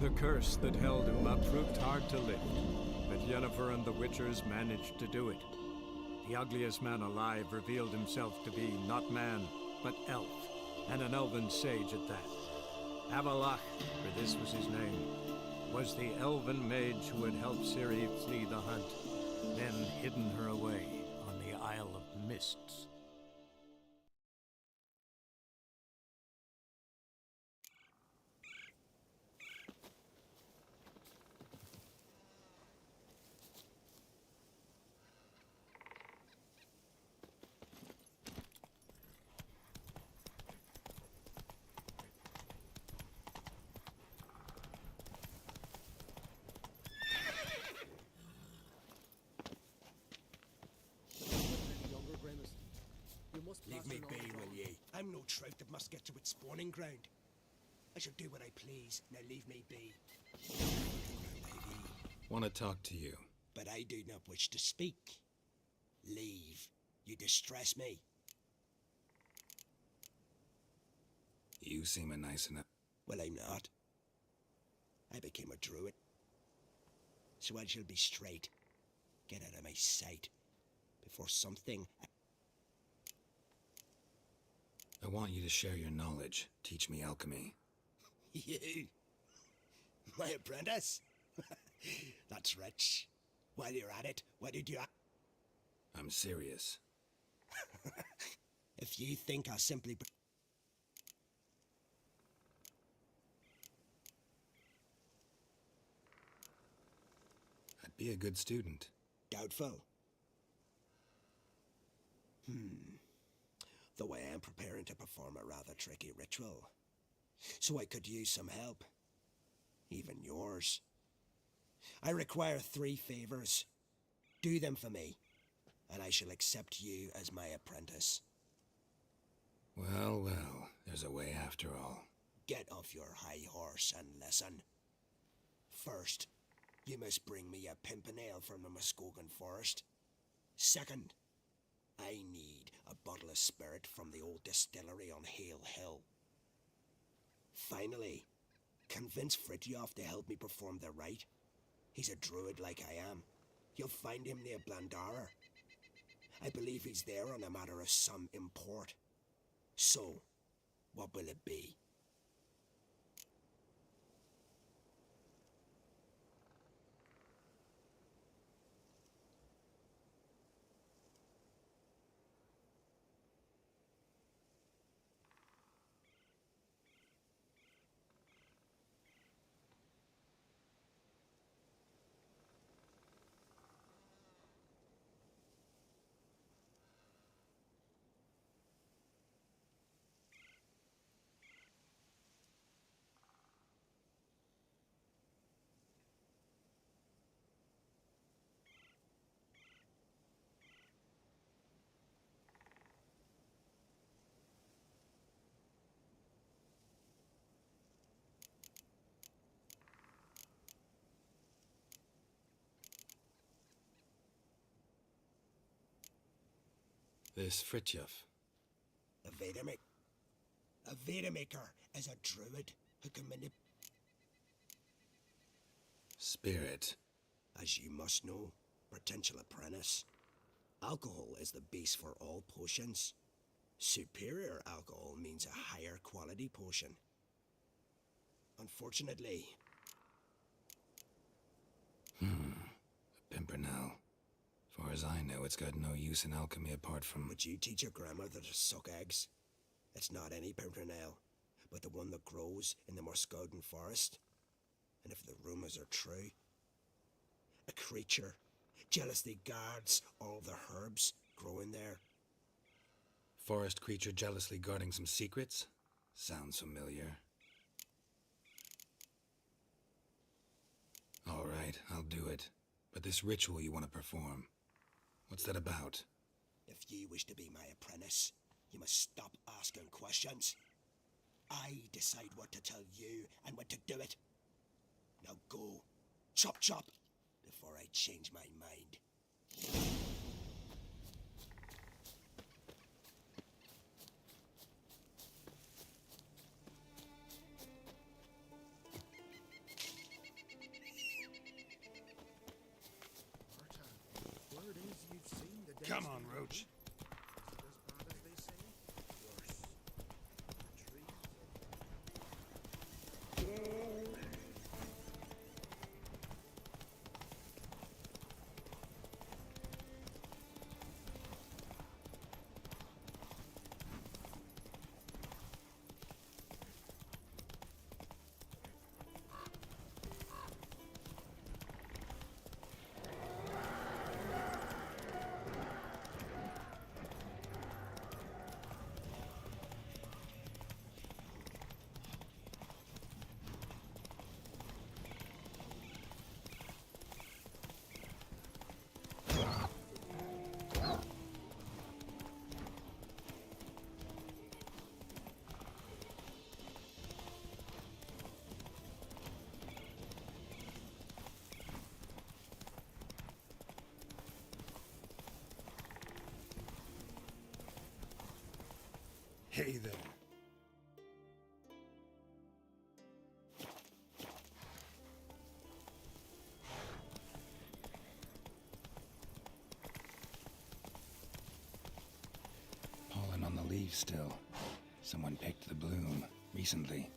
The curse that held him up proved hard to lift, but Yennefer and the Witchers managed to do it. The ugliest man alive revealed himself to be not man, but elf, and an elven sage at that. Avalach, for this was his name, was the elven mage who had helped Ciri flee the hunt, then hidden her away on the Isle of Mists. Leave me be, will ye? I'm no trout that must get to its spawning ground. I shall do what I please. Now leave me be. Want to talk to you. But I do not wish to speak. Leave. You distress me. You seem a nice enough... Well, I'm not. I became a druid. So I shall be straight. Get out of my sight. Before something... I want you to share your knowledge. Teach me alchemy. You? My apprentice? That's rich. While you're at it, why did you... I'm serious. If you think I'll simply... I'd be a good student. Doubtful. Though I am preparing to perform a rather tricky ritual. So I could use some help. Even yours. I require 3 favors. Do them for me, and I shall accept you as my apprentice. Well, well, there's a way after all. Get off your high horse and listen. First, you must bring me a pimpernel from the Muskogan forest. Second, I need a bottle of spirit from the old distillery on Hale Hill. Finally, convince Fritjof to help me perform the rite. He's a druid like I am. You'll find him near Blandara. I believe he's there on a matter of some import. So, what will it be? This Fritjof. A Vedamaker is a druid who can manipulate... Spirit. As you must know, potential apprentice, alcohol is the base for all potions. Superior alcohol means a higher quality potion. Unfortunately... A pimpernel. Far as I know, it's got no use in alchemy apart from... Would you teach your grandmother to suck eggs? It's not any pimpernel, but the one that grows in the Muskogan forest. And if the rumors are true, a creature jealously guards all the herbs growing there. Forest creature jealously guarding some secrets? Sounds familiar. All right, I'll do it. But this ritual you want to perform, what's that about? If you wish to be my apprentice, you must stop asking questions. I decide what to tell you and when to do it. Now go, chop chop, before I change my mind. Come on, Roach. Hey there. Pollen on the leaves still. Someone picked the bloom recently.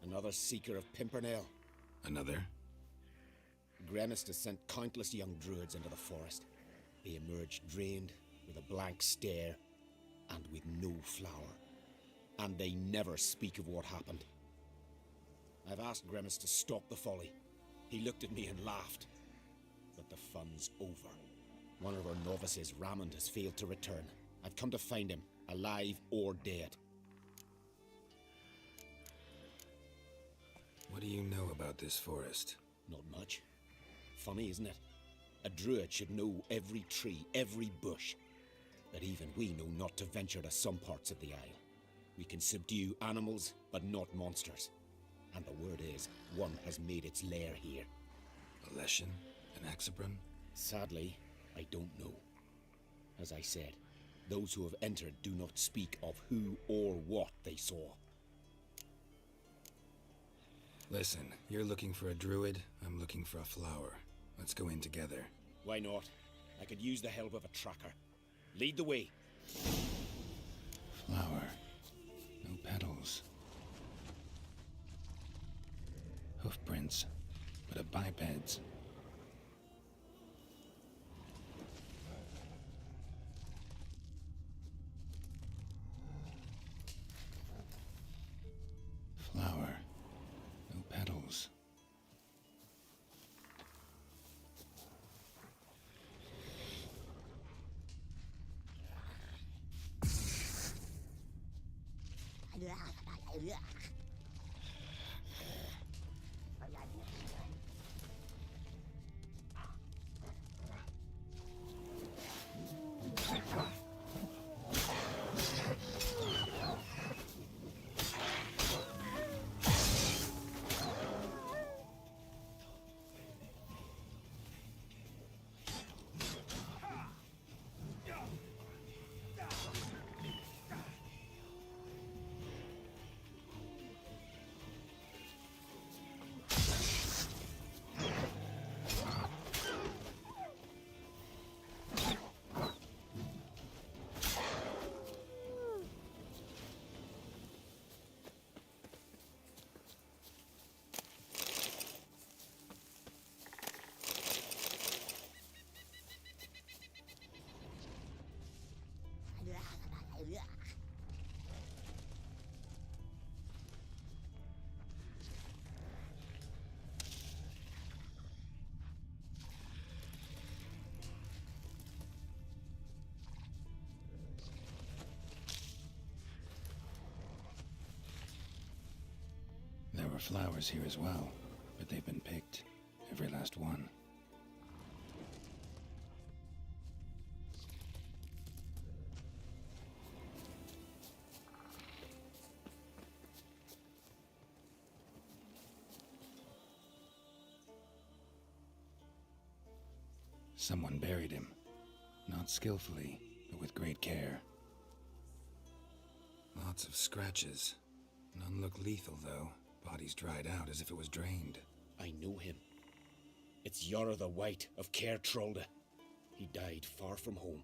Another seeker of Pimpernel. Another? Gremist has sent countless young druids into the forest. They emerge drained, with a blank stare, and with no flower. And they never speak of what happened. I've asked Gremist to stop the folly. He looked at me and laughed. But the fun's over. One of our novices, Ramond, has failed to return. I've come to find him, alive or dead. What do you know about this forest? Not much. Funny, isn't it? A druid should know every tree, every bush. But even we know not to venture to some parts of the isle. We can subdue animals, but not monsters. And the word is, one has made its lair here. A Leshen? An Axabron? Sadly, I don't know. As I said, those who have entered do not speak of who or what they saw. Listen, you're looking for a druid, I'm looking for a flower. Let's go in together. Why not? I could use the help of a tracker. Lead the way. Flower. No petals. Hoofprints, but of bipeds. Flower. No petals. were flowers here as well, but they've been picked. Every last one. Someone buried him. Not skillfully, but with great care. Lots of scratches. None look lethal, though. Body's dried out as if it was drained. I know him. It's Yara the White of Caer Trolda. He died far from home.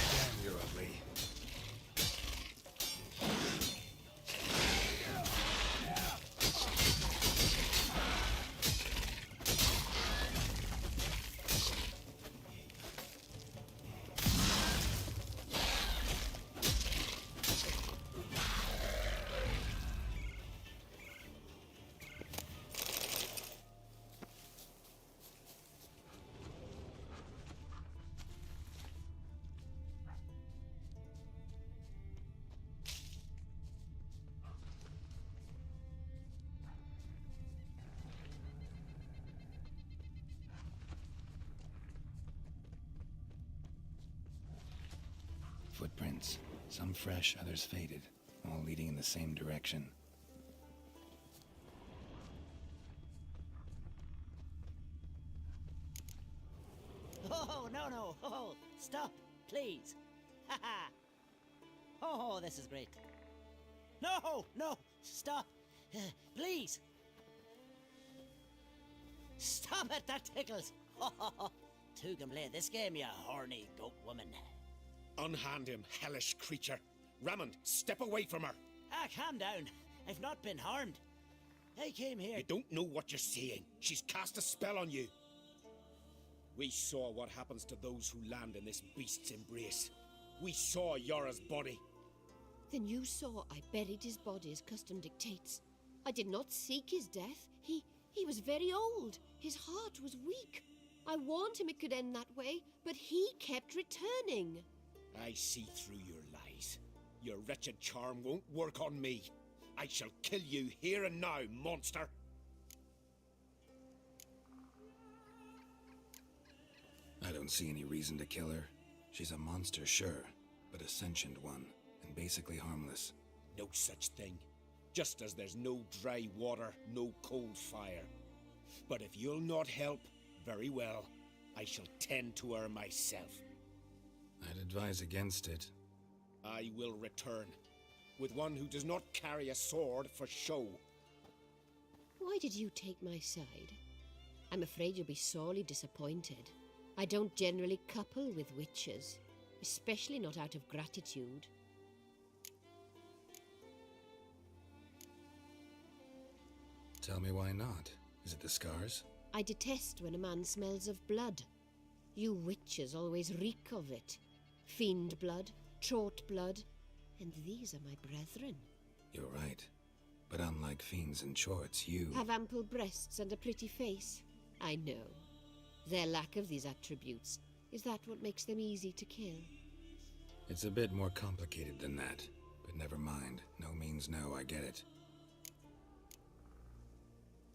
Damn, you're ugly. Footprints. Some fresh, others faded. All leading in the same direction. Oh, no. Oh, stop, please. Ha ha. Oh, this is great. No, stop. Please. Stop it, that tickles. Two can play this game, you horny goat woman. Unhand him, hellish creature. Rammond, step away from her. Ah, calm down. I've not been harmed. I came here. You don't know what you're saying. She's cast a spell on you. We saw what happens to those who land in this beast's embrace. We saw Yara's body. Then you saw I buried his body as custom dictates. I did not seek his death. He was very old. His heart was weak. I warned him it could end that way, but he kept returning. I see through your lies. Your wretched charm won't work on me. I shall kill you here and now, monster. I don't see any reason to kill her. She's a monster, sure, but a sentient one, and basically harmless. No such thing. Just as there's no dry water, no cold fire. But if you'll not help, very well. I shall tend to her myself. I'd advise against it. I will return, with one who does not carry a sword for show. Why did you take my side? I'm afraid you'll be sorely disappointed. I don't generally couple with witches, especially not out of gratitude. Tell me why not. Is it the scars? I detest when a man smells of blood. You witches always reek of it. Fiend blood, trot blood, and these are my brethren. You're right. But unlike fiends and chorts, you... Have ample breasts and a pretty face. I know. Their lack of these attributes, is that what makes them easy to kill? It's a bit more complicated than that. But never mind. No means no, I get it.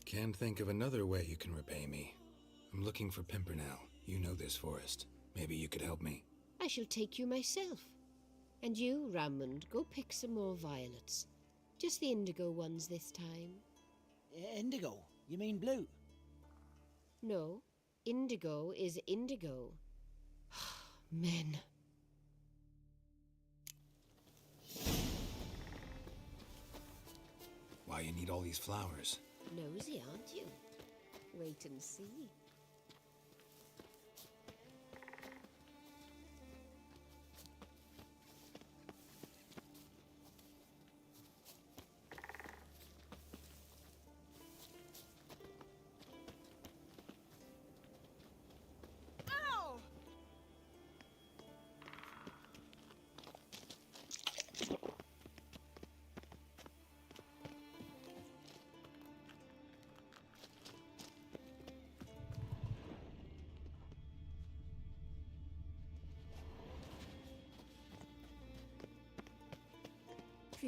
Can't think of another way you can repay me. I'm looking for Pimpernel. You know this forest. Maybe you could help me. I shall take you myself. And you, Rammond, go pick some more violets. Just the indigo ones this time. Indigo? You mean blue? No, indigo is indigo. Men. Why you need all these flowers? Nosy, aren't you? Wait and see.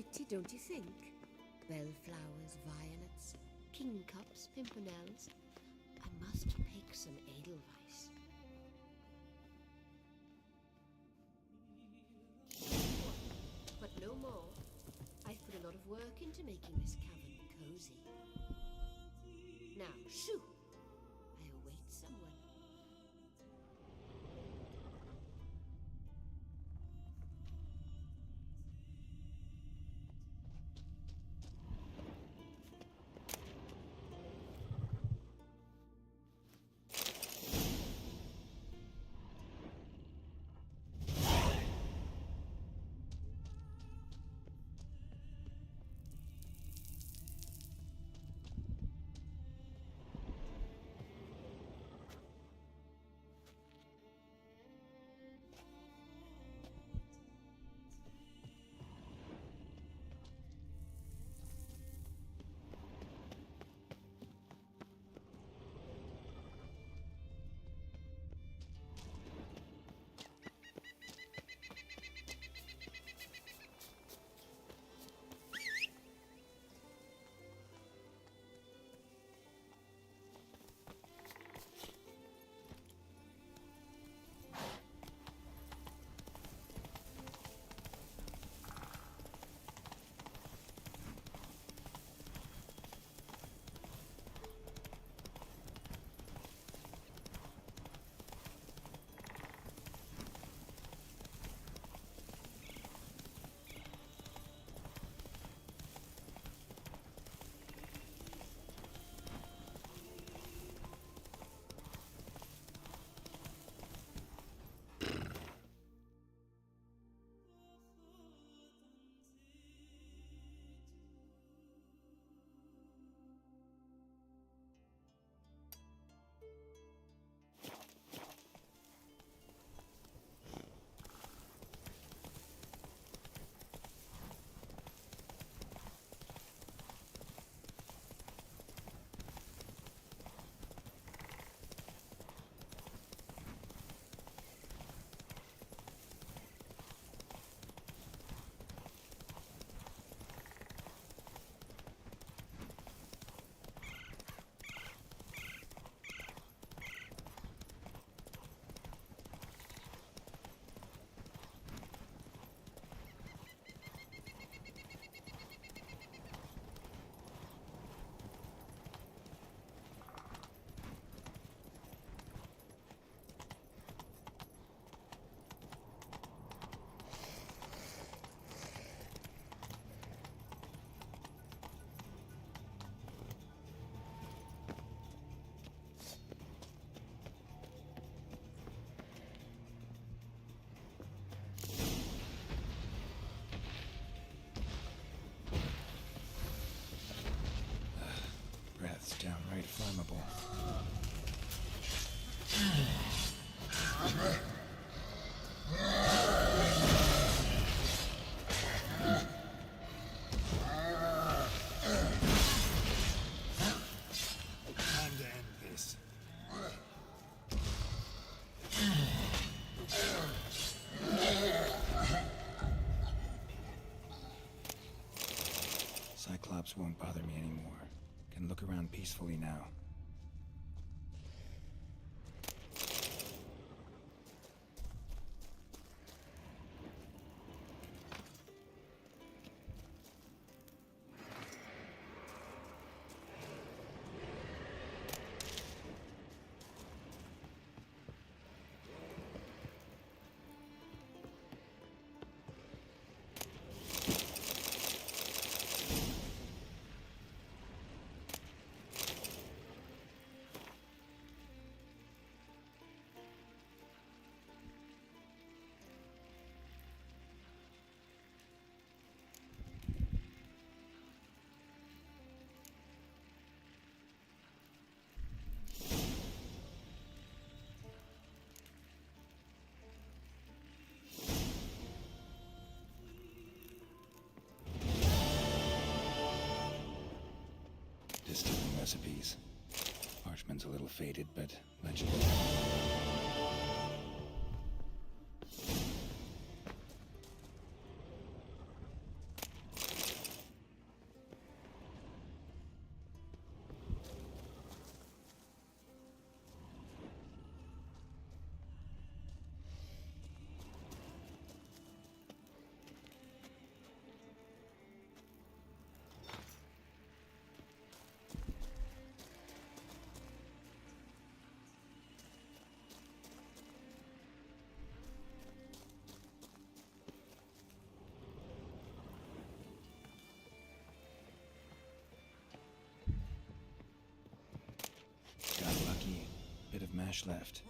pretty, don't you think? Bellflowers, violets, kingcups, pimpernels. I must pick some edelweiss. But no more. I've put a lot of work into making this cavern cozy. Now, shoo! I await someone. Breath's downright flammable. Time to end this. Cyclops won't bother me anymore. Can look around peacefully now. Distilling recipes. Parchment's a little faded, but legible. mash left.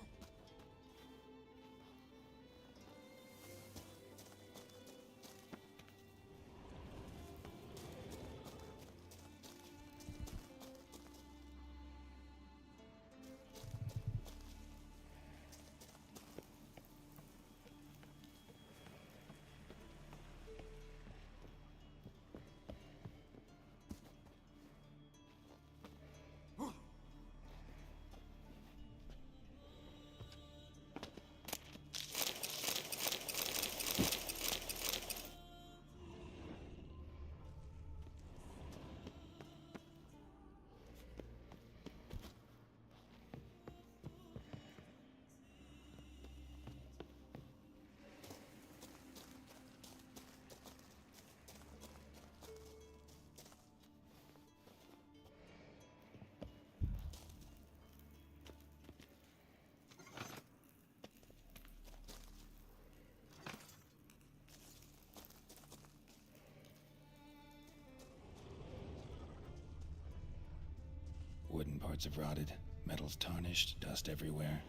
Wooden parts have rotted, metal's tarnished, dust everywhere.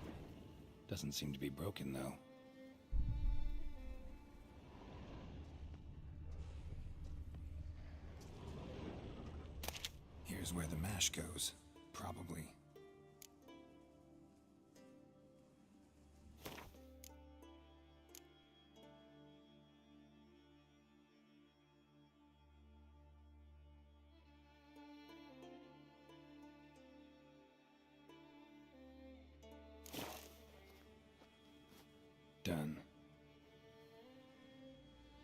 Doesn't seem to be broken, though. Here's where the mash goes, probably. Done.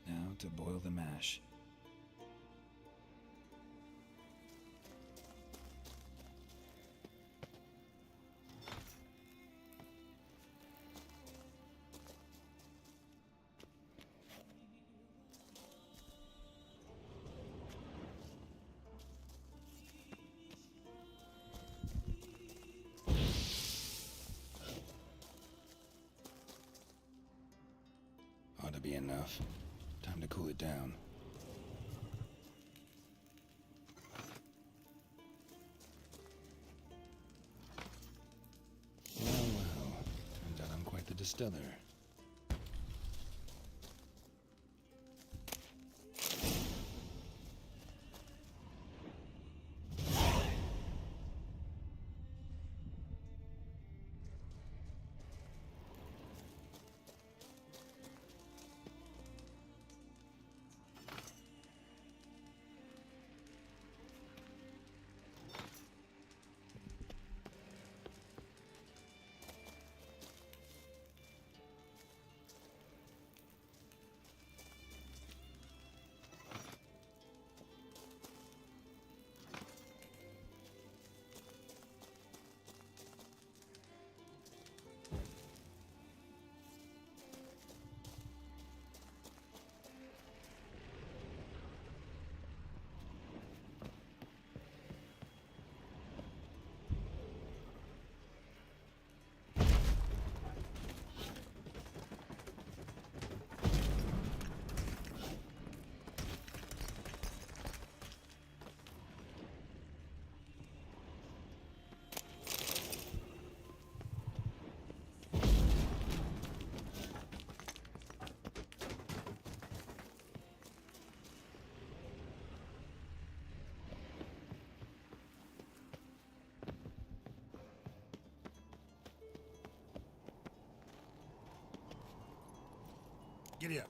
Now to boil the mash. Ought to be enough. Time to cool it down. Well, turns out I'm quite the distiller. Giddy up.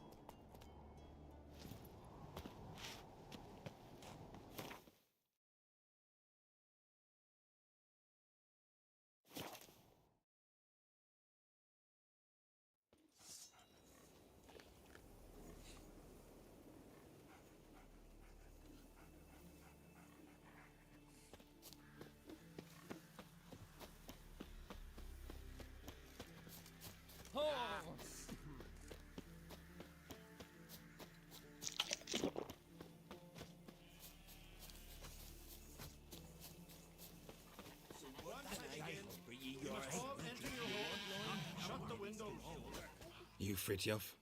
You Fritjof?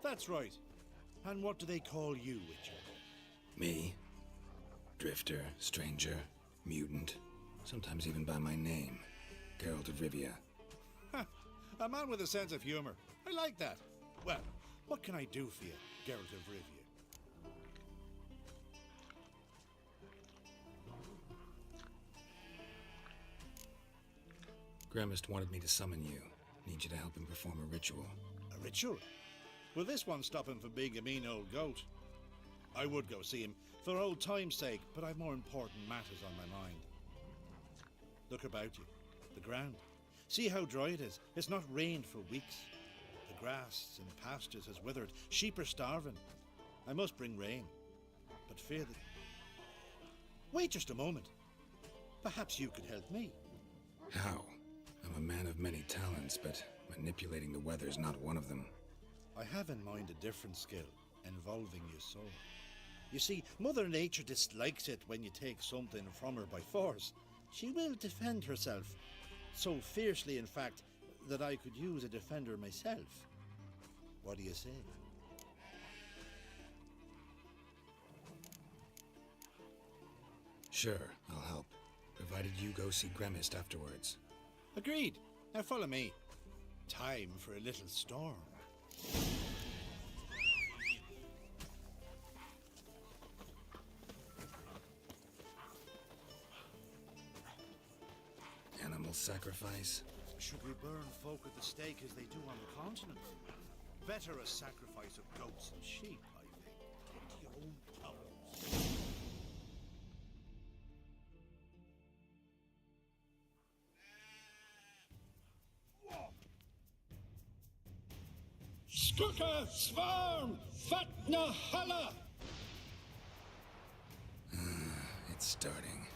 That's right. And what do they call you, Witcher? Me? Drifter, stranger, mutant, sometimes even by my name, Geralt of Rivia. A man with a sense of humour. I like that. Well, what can I do for you, Geralt of Rivia? Grimmist wanted me to summon you. Need you to help him perform a ritual. A ritual? Will this one stop him from being a mean old goat? I would go see him for old time's sake, but I've more important matters on my mind. Look about you. The ground. See how dry it is. It's not rained for weeks. The grass in the pastures has withered. Sheep are starving. I must bring rain, but fear that... Wait just a moment. Perhaps you could help me. How? I'm a man of many talents, but manipulating the weather's not one of them. I have in mind a different skill, involving your soul. You see, Mother Nature dislikes it when you take something from her by force. She will defend herself, so fiercely in fact, that I could use a defender myself. What do you say? Sure, I'll help, provided you go see Grimmist afterwards. Agreed. Now follow me. Time for a little storm. Animal sacrifice? Should we burn folk at the stake as they do on the continent? Better a sacrifice of goats and sheep, I think. Take your own powers. Skugga Svarm Fatna Hala! It's starting.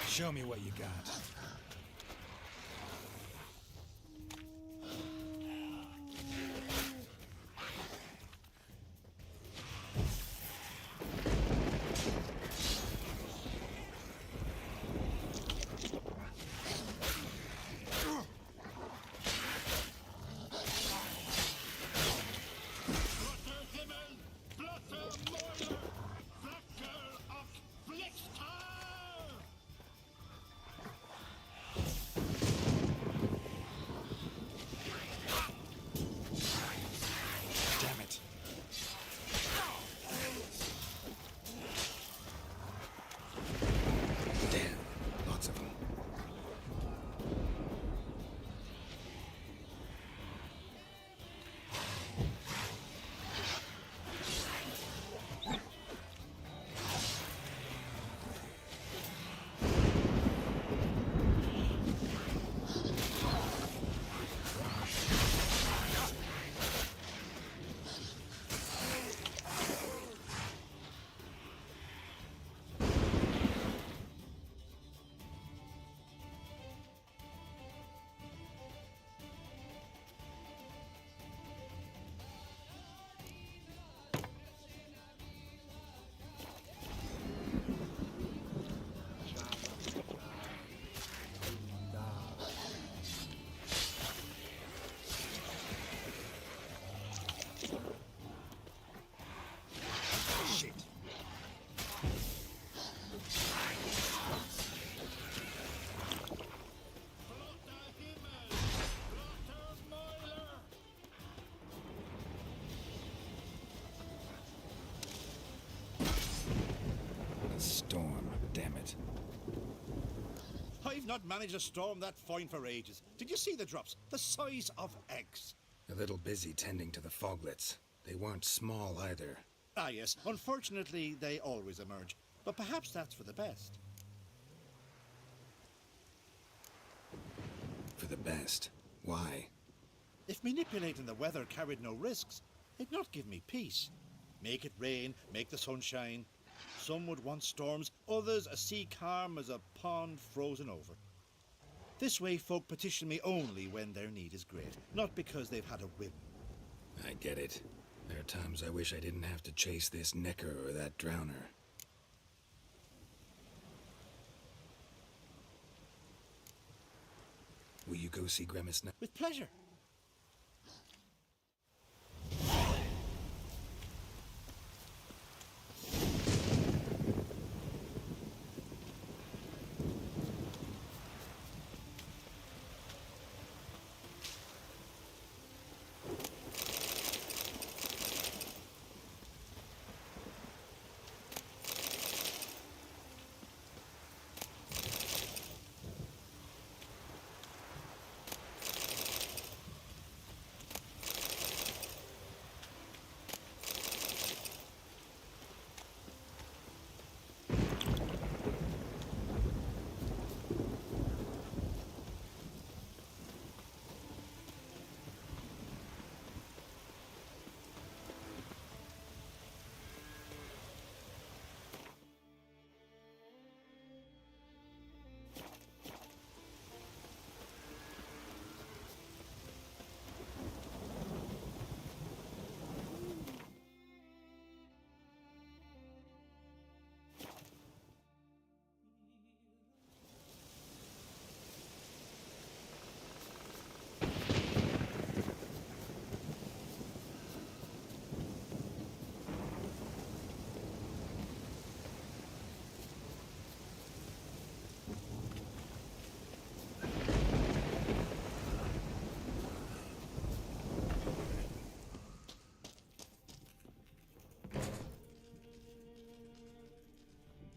Show me what you got. Storm, damn it. I've not managed a storm that fine for ages. Did you see the drops? The size of eggs. A little busy tending to the foglets. They weren't small either. Ah yes, unfortunately they always emerge. But perhaps that's for the best. For the best. Why? If manipulating the weather carried no risks, it'd not give me peace. Make it rain, make the sun shine. Some would want storms, others a sea calm as a pond frozen over. This way folk petition me only when their need is great, not because they've had a whim. I get it. There are times I wish I didn't have to chase this necker or that drowner. Will you go see Grimmist now? With pleasure.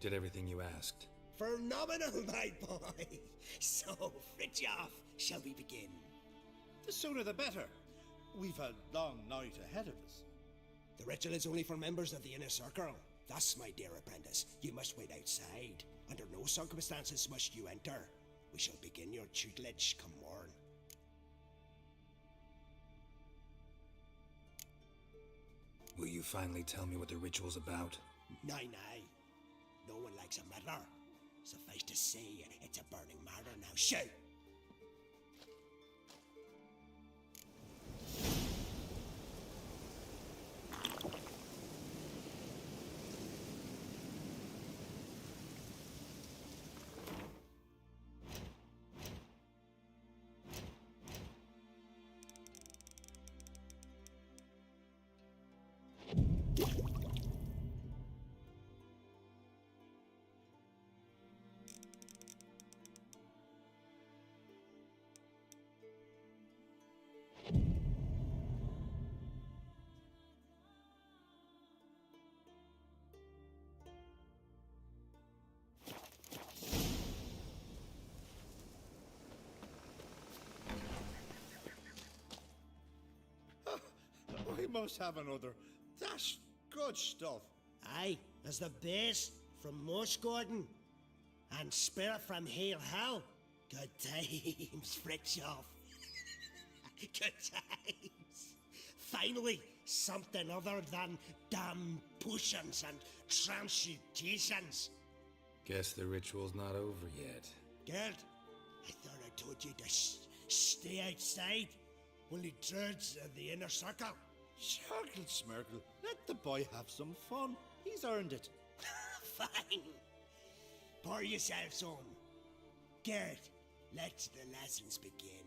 Did everything you asked. Phenomenal, my boy. So, Fritjof, shall we begin? The sooner the better. We've a long night ahead of us. The ritual is only for members of the inner circle. Thus, my dear apprentice, you must wait outside. Under no circumstances must you enter. We shall begin your tutelage come morn. Will you finally tell me what the ritual's about? Nay, nay. No one likes a meddler. Suffice to say, it's a burning matter now. Shout! We must have another. That's good stuff. Aye, as the base from Moss Gordon and Spirit from Hale Hell. Good times, Fritjof. Good times. Finally, something other than damn potions and transmutations. Guess the ritual's not over yet. Gerd, I thought I told you to stay outside. Only druids of the inner circle. Smirkle, Smirkle. Let the boy have some fun. He's earned it. Fine. Pour yourselves home. Gerd, let the lessons begin.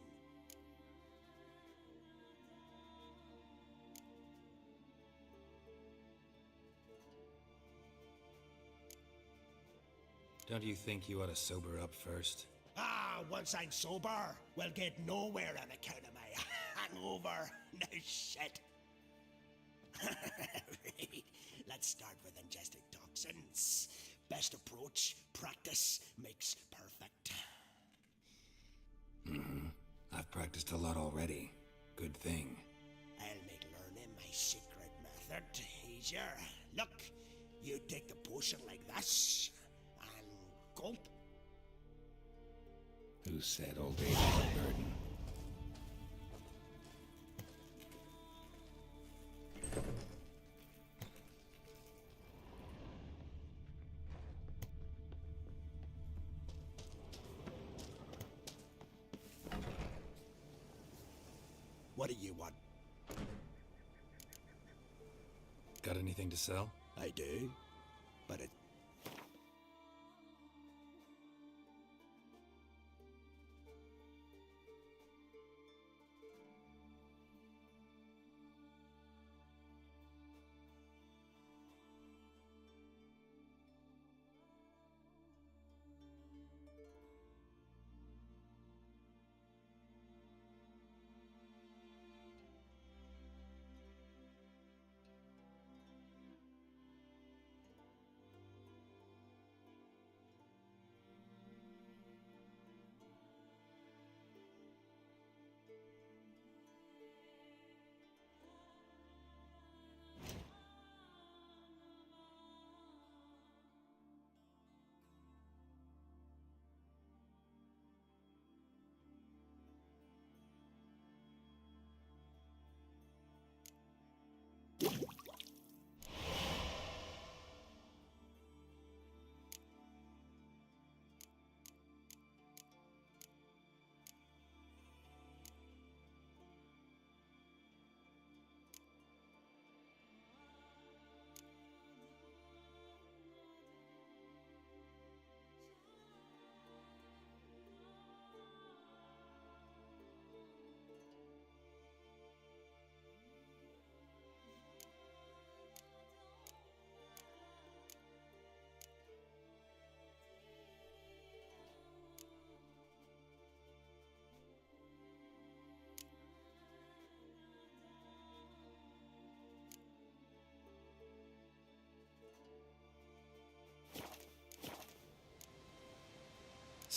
Don't you think you ought to sober up first? Ah, once I'm sober, we'll get nowhere on account of my hangover. No shit. Right. Let's start with ingesting toxins. Best approach, practice makes perfect. I've practiced a lot already. Good thing. I'll make learning my secret method easier. Look, you take the potion like this, and gulp. Who said old age was a burden? What do you want? Got anything to sell? I do, but it...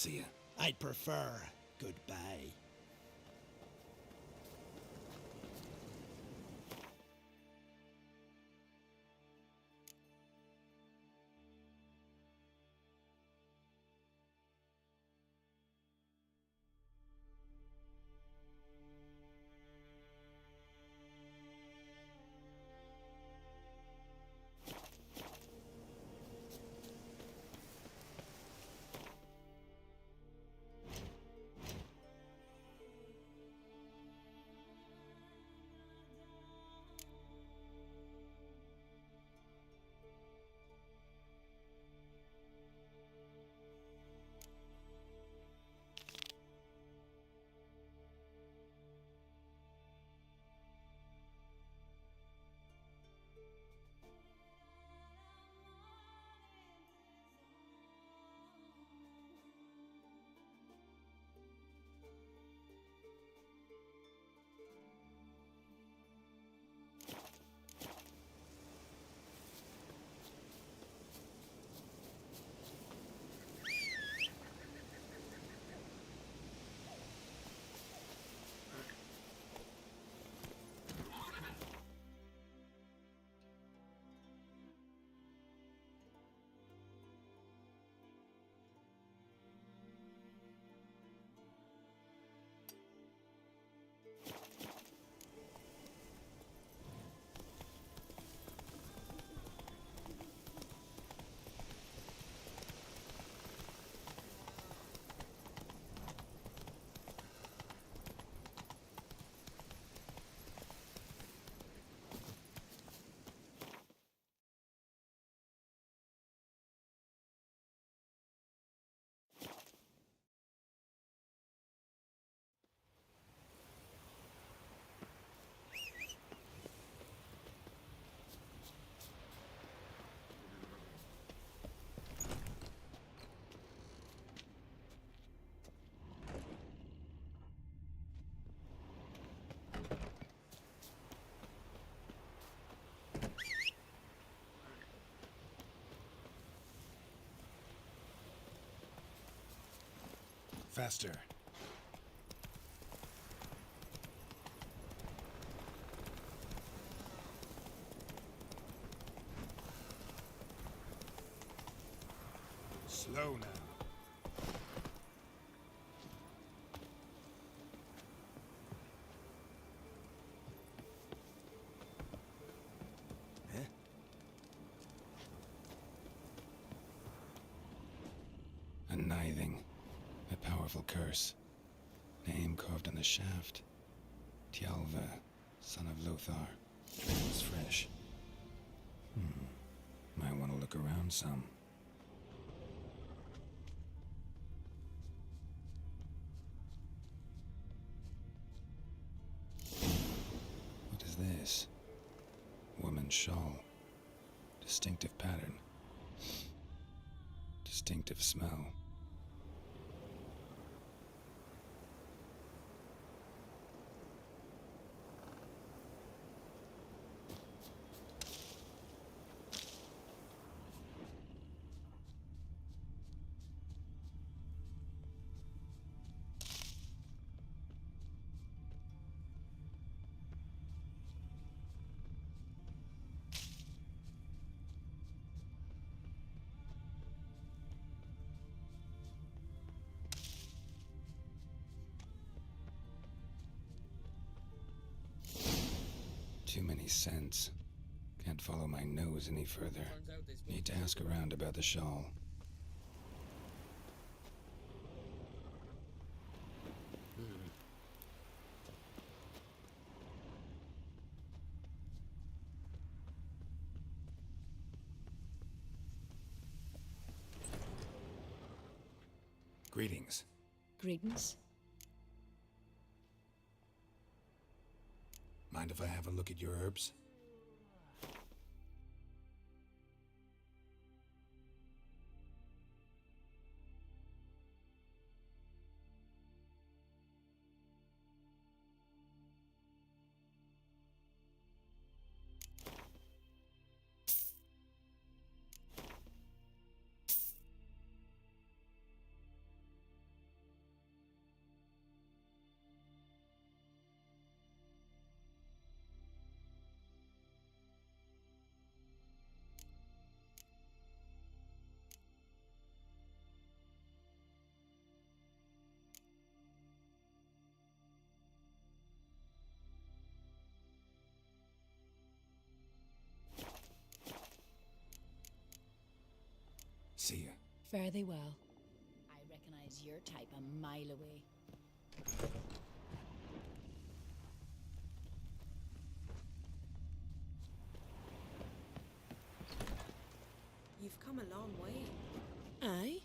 See ya. I'd prefer goodbye. Faster. Slow now. A nithing. A powerful curse. Name carved on the shaft. Tjalve, son of Lothar. Trails fresh. Might want to look around some. What is this? Woman's shawl. Distinctive pattern. Distinctive smell. Too many scents. Can't follow my nose any further. Need to ask around about the shawl. Greetings. Greetings. Mind if I have a look at your herbs? Fare thee well. I recognize your type a mile away. You've come a long way. Aye?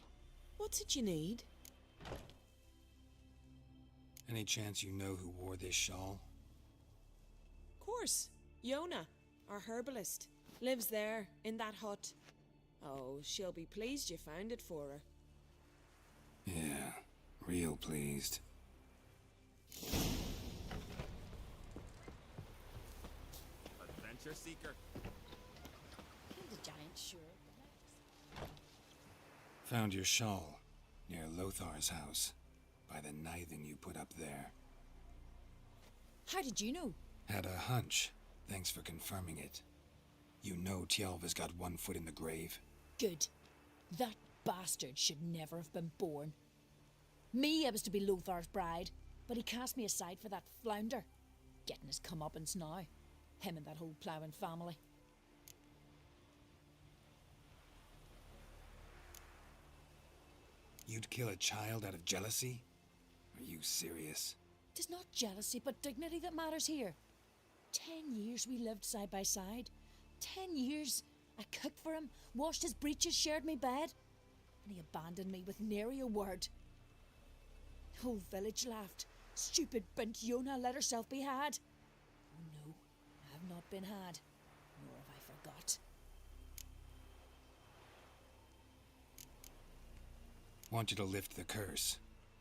What's it you need? Any chance you know who wore this shawl? Course. Yona, our herbalist, lives there, in that hut. Oh, she'll be pleased you found it for her. Yeah, real pleased. Adventure seeker. Killed a giant, sure. Found your shawl near Lothar's house, by the knithing you put up there. How did you know? Had a hunch. Thanks for confirming it. You know Tjalva's got one foot in the grave. Good. That bastard should never have been born. Me, I was to be Lothar's bride, but he cast me aside for that flounder. Getting his comeuppance now. Him and that whole ploughing family. You'd kill a child out of jealousy? Are you serious? Tis not jealousy, but dignity that matters here. 10 years we lived side by side. 10 years. I cooked for him, washed his breeches, shared me bed. And he abandoned me with nary a word. The whole village laughed. Stupid bint Yona let herself be had. Oh no, I have not been had. Nor have I forgot. Want you to lift the curse.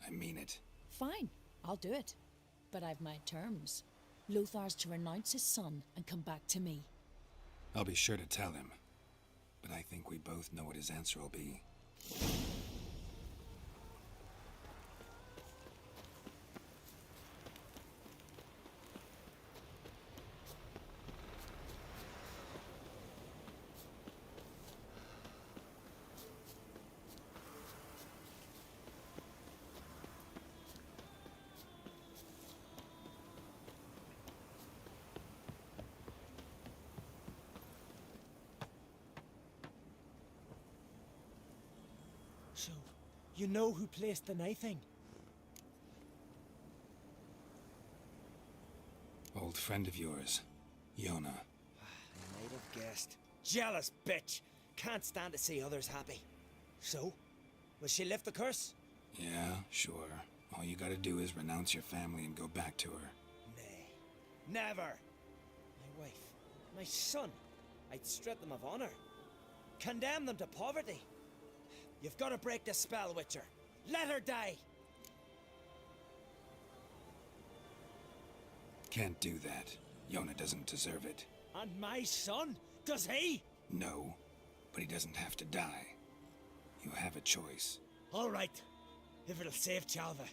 I mean it. Fine, I'll do it. But I've my terms. Lothar's to renounce his son and come back to me. I'll be sure to tell him. But I think we both know what his answer will be. So, you know who placed the knifing? Old friend of yours, Yona. I might have guessed. Jealous bitch! Can't stand to see others happy. So, will she lift the curse? Yeah, sure. All you gotta do is renounce your family and go back to her. Nay, never! My wife, my son, I'd strip them of honor. Condemn them to poverty. You've got to break the spell, Witcher. Let her die! Can't do that. Yona doesn't deserve it. And my son? Does he? No, but he doesn't have to die. You have a choice. All right. If it'll save Tjalva,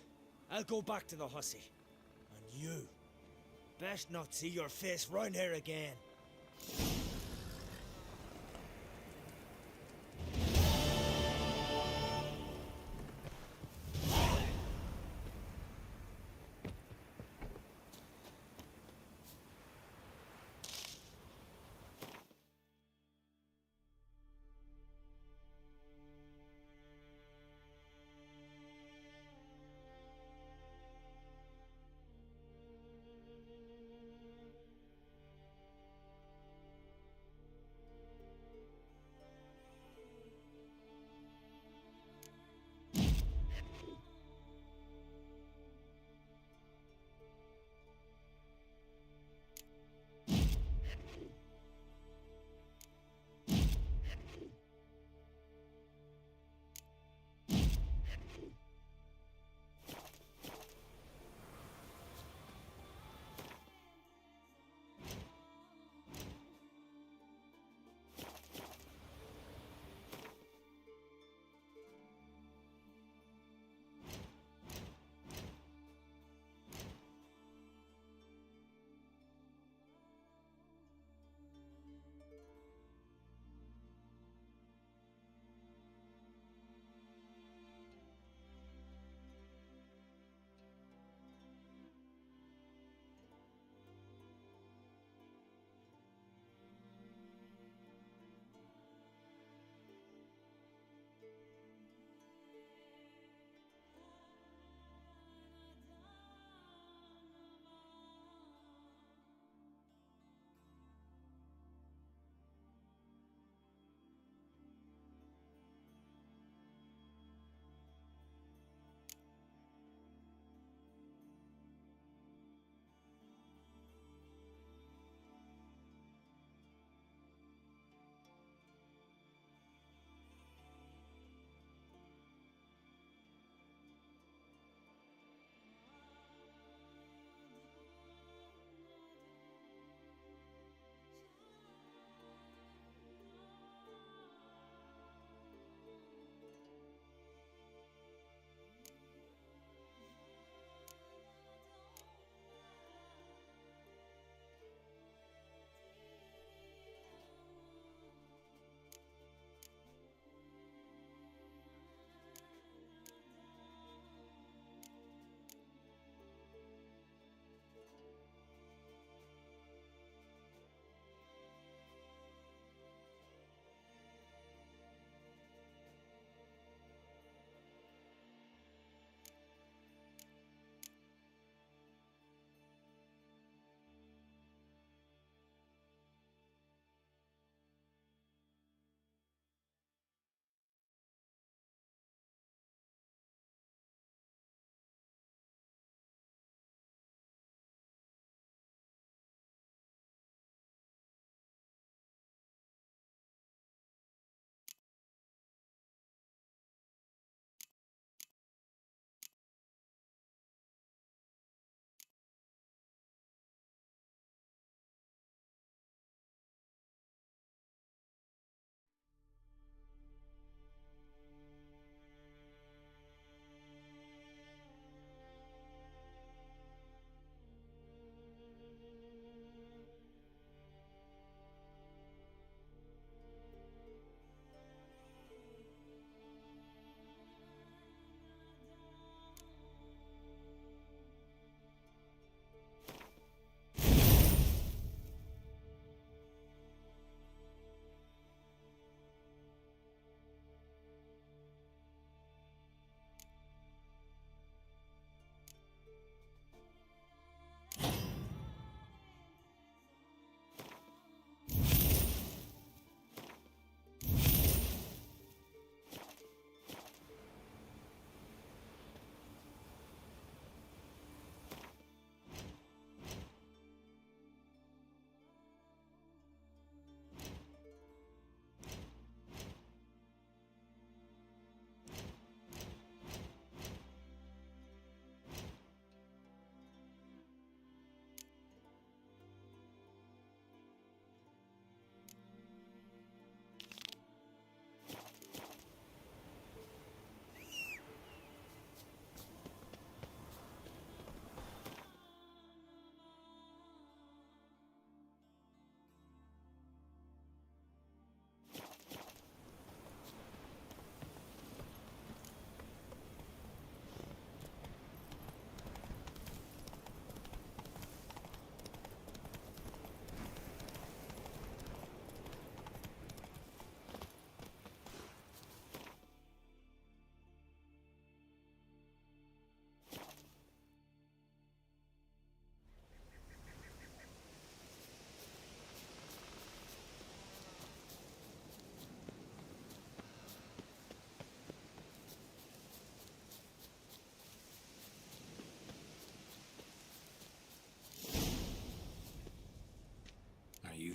I'll go back to the hussy. And you, best not see your face round here again.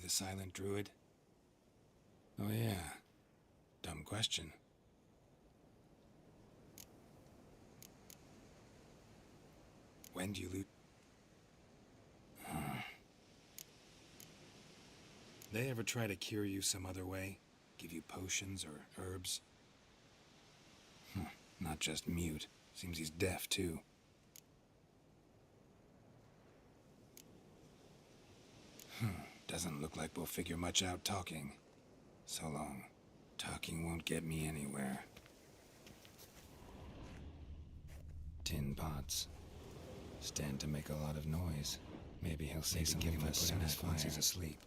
the silent druid? Oh yeah. Dumb question. When do you lose? They ever try to cure you some other way? Give you potions or herbs? Not just mute. Seems he's deaf, too. Doesn't look like we'll figure much out talking. So long. Talking won't get me anywhere. Tin pots. Stand to make a lot of noise. Maybe he'll say something less sad once he's asleep.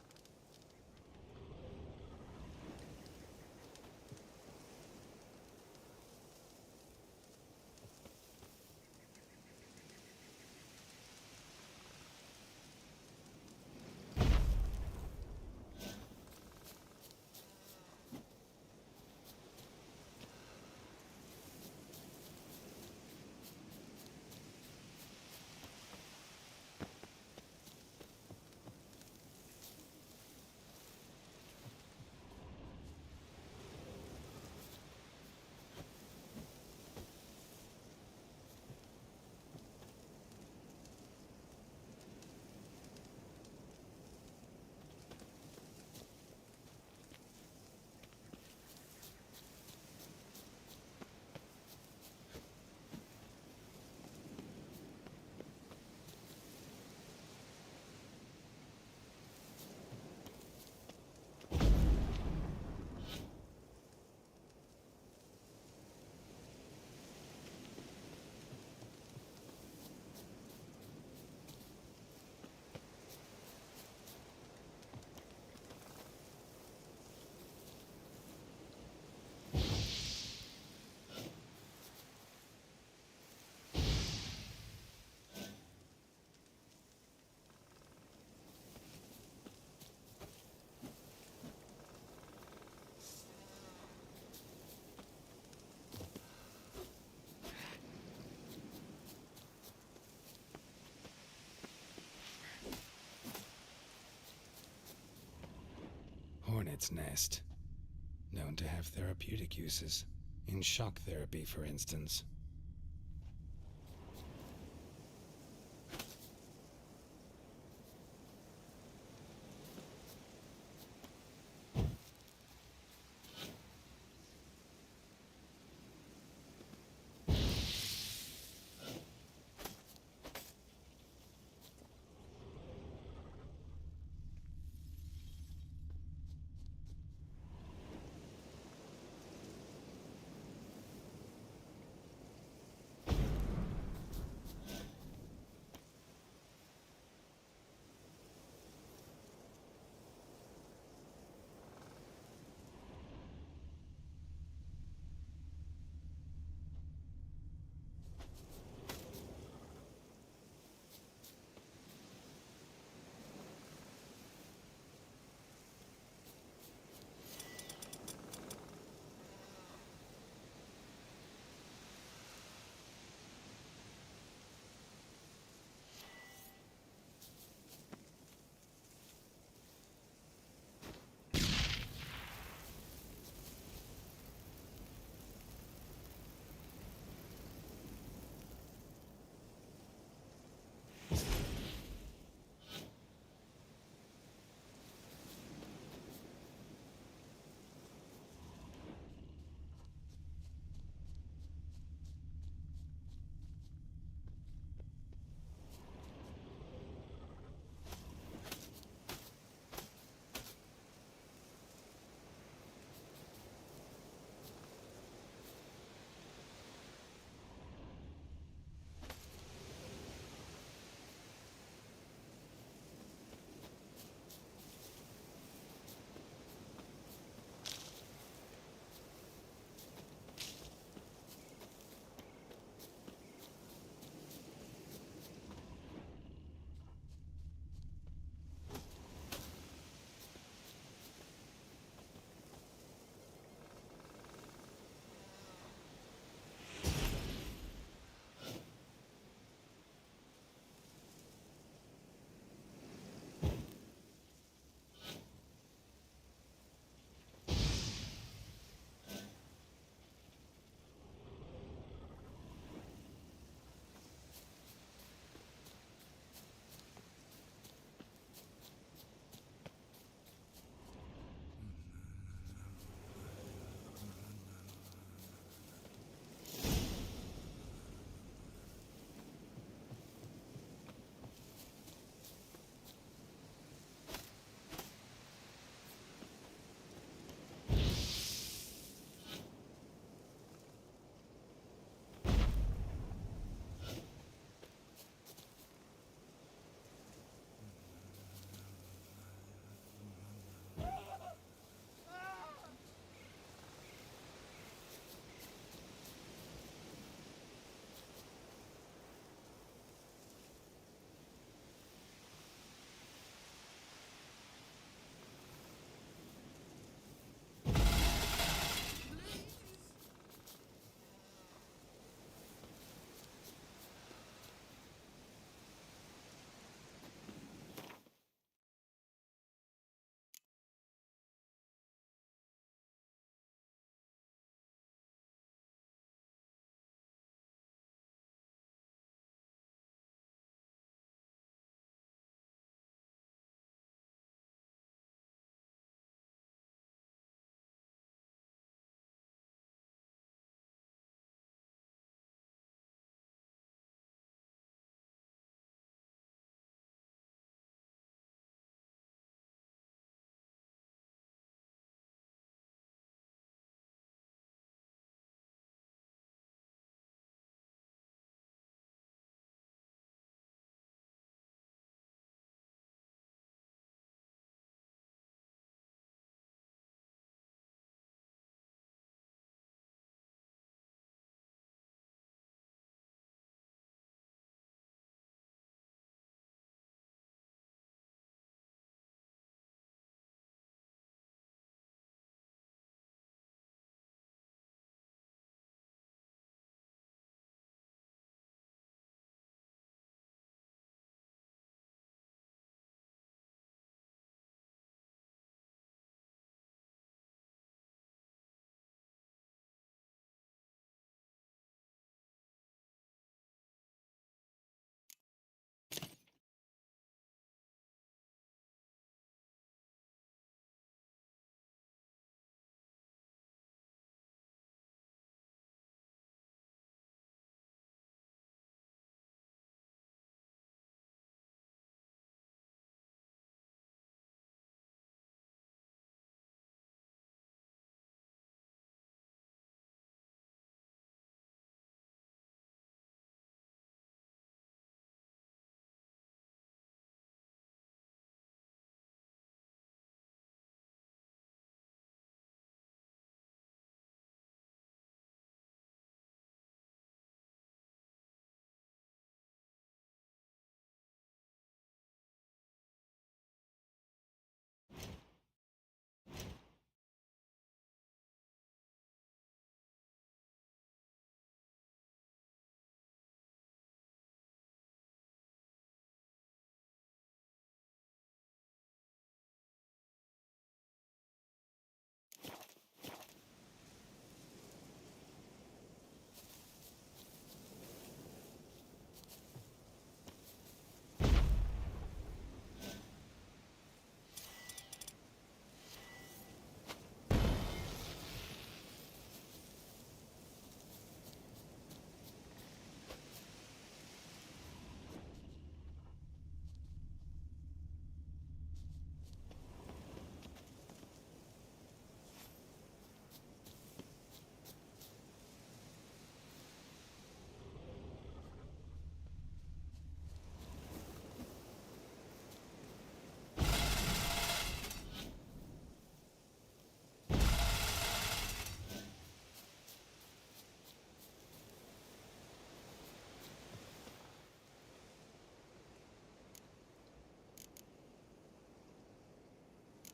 Hornet's nest. Known to have therapeutic uses. In shock therapy, for instance.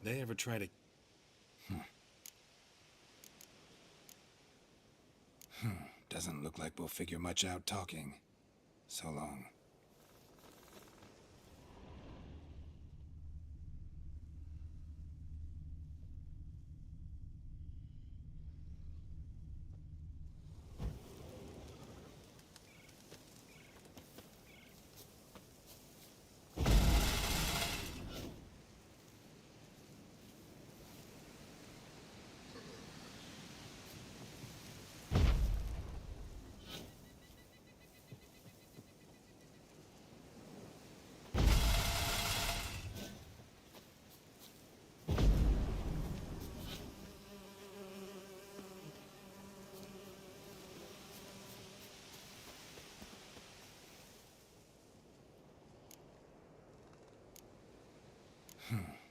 They ever try to... Doesn't look like we'll figure much out talking. So long.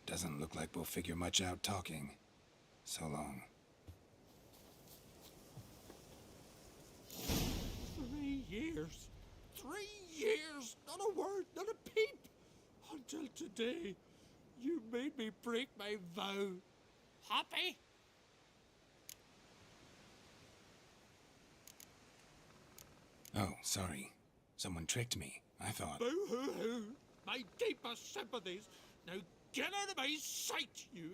Doesn't look like we'll figure much out talking. So long. 3 years. 3 years. Not a word, not a peep. Until today, you made me break my vow. Happy? Oh, sorry. Someone tricked me. I thought... Boo-hoo-hoo. My deepest sympathies. Now get out of my sight, you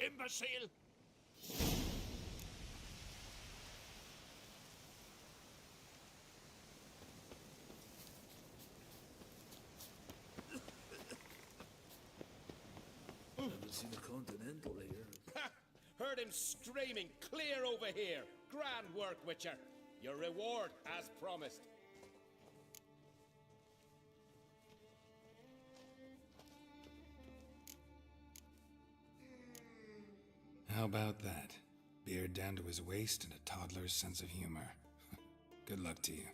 imbecile. Haven't seen a Continental here. Ha! Heard him screaming, clear over here. Grand work, Witcher. Your reward, as promised. How about that? Beard down to his waist and a toddler's sense of humor. Good luck to you.